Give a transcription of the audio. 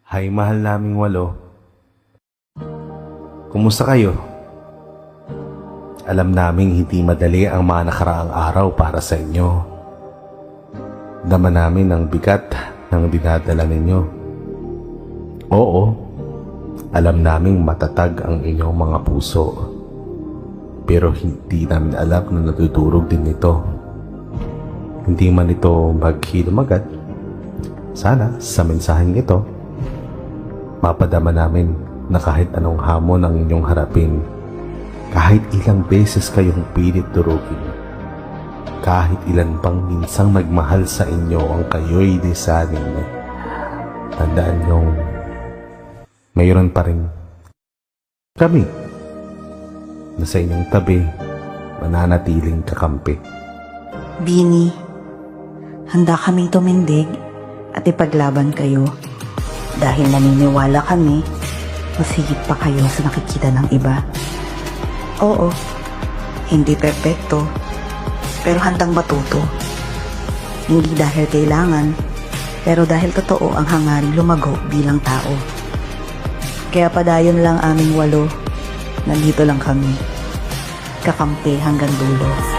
Hay mahal naming 8. Kumusta kayo? Alam naming hindi madali ang mga nakaraang araw para sa inyo. Dama namin ang bigat ng dinadala ninyo. Oo, alam naming matatag ang inyong mga puso. Pero hindi namin alam na natutulog din ito. Hindi man ito maghilumagat. Sana sa mensaheng ito, mapadama namin na kahit anong hamon ang inyong harapin, kahit ilang beses kayong pilit durugin, kahit ilan pang minsang nagmahal sa inyo ang kayo'y desanin, tandaan niyong mayroon pa rin kami na sa inyong tabi mananatiling kakampi. Bini, handa kaming tumindig at ipaglaban kayo dahil naniniwala kami mas higit pa kayo sa nakikita ng iba. Oo, hindi perpekto, pero handang matuto. Hindi dahil kailangan, pero dahil totoo ang hangaring lumago bilang tao. Kaya padayon lang aming 8, nandito lang kami, kakampi hanggang dulo.